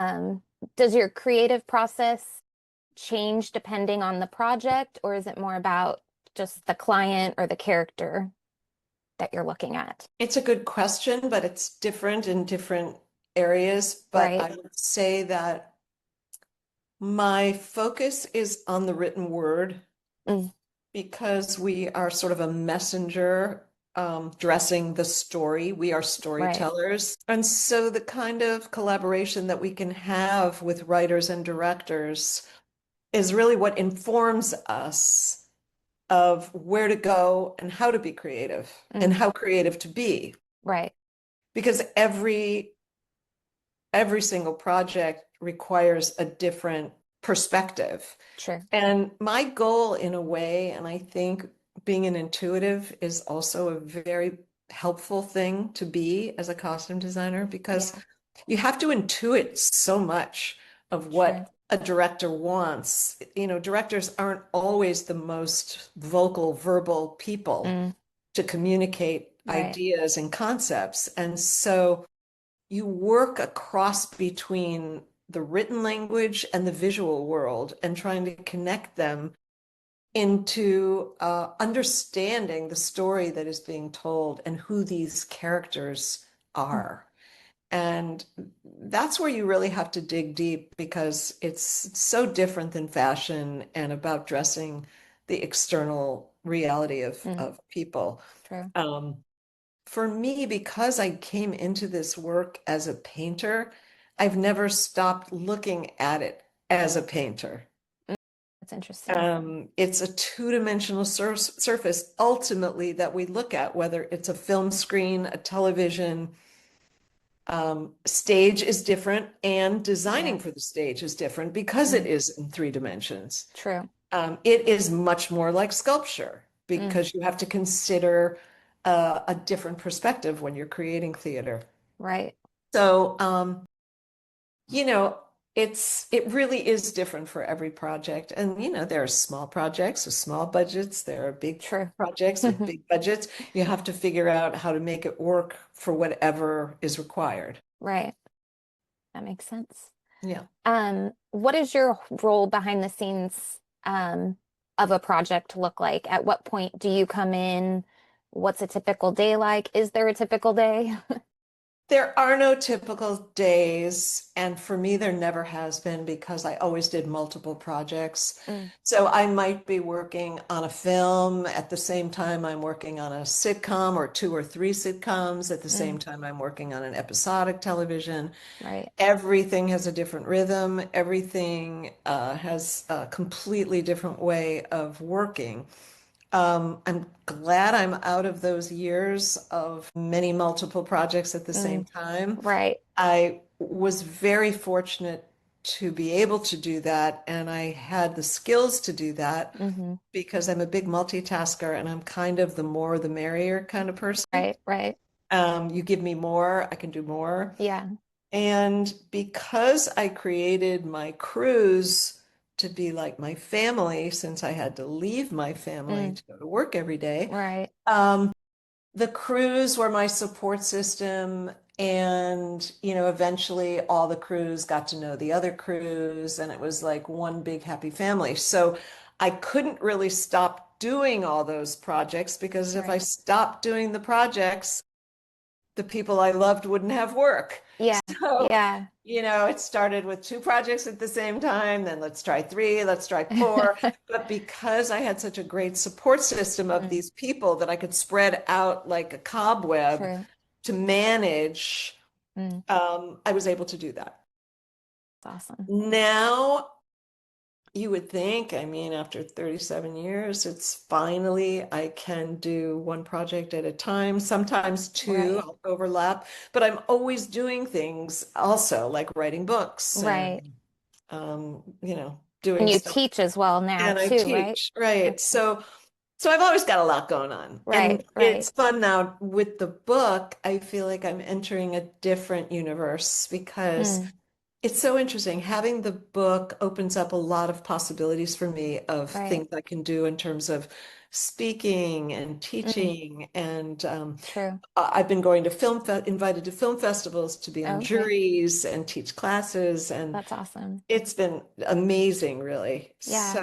Um, does your creative process change depending on the project, or is it more about just the client or the character that you're looking at? It's a good question, but it's different in different areas. But Right. I would say that my focus is on the written word Mm, because we are sort of a messenger dressing the story. We are right. storytellers. And so the kind of collaboration that we can have with writers and directors is really what informs us of where to go and how to be creative and Mm, how creative to be. right. Because every single project requires a different perspective. Sure. And my goal, in a way, and I think being an intuitive is also a very helpful thing to be as a costume designer because Yeah. you have to intuit so much of Sure. what a director wants. You know, directors aren't always the most vocal, verbal people Mm, to communicate right. ideas and concepts. And so you work across between the written language and the visual world and trying to connect them into understanding the story that is being told and who these characters Mm, are. And that's where you really have to dig deep because it's so different than fashion and about dressing the external reality mm, of people. true. Um, for me, because I came into this work as a painter, I've never stopped looking at it as a painter. Mm, that's interesting. It's a two-dimensional surface ultimately that we look at, whether it's a film screen, a television. Stage is different, and designing Yeah. for the stage is different because it Mm, is in three dimensions. true. It is much more like sculpture Mm, because you have to consider a different perspective when you're creating theater. right. So, you know, it really is different for every project. And, there are small projects with small budgets, there are big True. projects with big budgets. You have to figure out how to make it work for whatever is required. Right. That makes sense. Yeah. What is your role behind the scenes of a project look like? At what point do you come in? What's a typical day like? Is there a typical day? There are no typical days, and for me, there never has been because I always did multiple projects. Mm, So I might be working on a film at the same time I'm working on a sitcom or two or three sitcoms at the same mm, time I'm working on an episodic television. right. Everything has a different rhythm. Everything has a completely different way of working. I'm glad I'm out of those years of many multiple projects at the same Mm, time. right. I was very fortunate to be able to do that, and I had the skills to do that Hmm. because I'm a big multitasker and I'm kind of the more the merrier kind of person. Right, right. You give me more, I can do more. Yeah. And because I created my cruise to be like my family, since I had to leave my family Mm, to go to work every day, right. um, the crews were my support system. And, eventually all the crews got to know the other crews, and it was like one big happy family. So I couldn't really stop doing all those projects because if I Right. stopped doing the projects, the people I loved wouldn't have work. Yeah. So, Yeah. it started with two projects at the same time, then let's try three, let's try four. But because I had such a great support system of Mm, these people that I could spread out like a cobweb true. to manage, Mm, I was able to do that. that's awesome. Now, you would think, I mean, after 37 years, it's finally I can do one project at a time. Sometimes two, Right. I'll overlap, but I'm always doing things also, like writing books and Right. doing And you stuff. teach as well now And I too, right? teach, right? So I've always got a lot going on. And Right, right. it's fun now with the book. I feel like I'm entering a different universe because Mm, it's so interesting. Having the book opens up a lot of possibilities for me of right. things I can do in terms of speaking and Mm, teaching. And true. I've been going to invited to film festivals to be on Okay. juries and teach classes. And That's awesome. it's been amazing, really. So Yeah.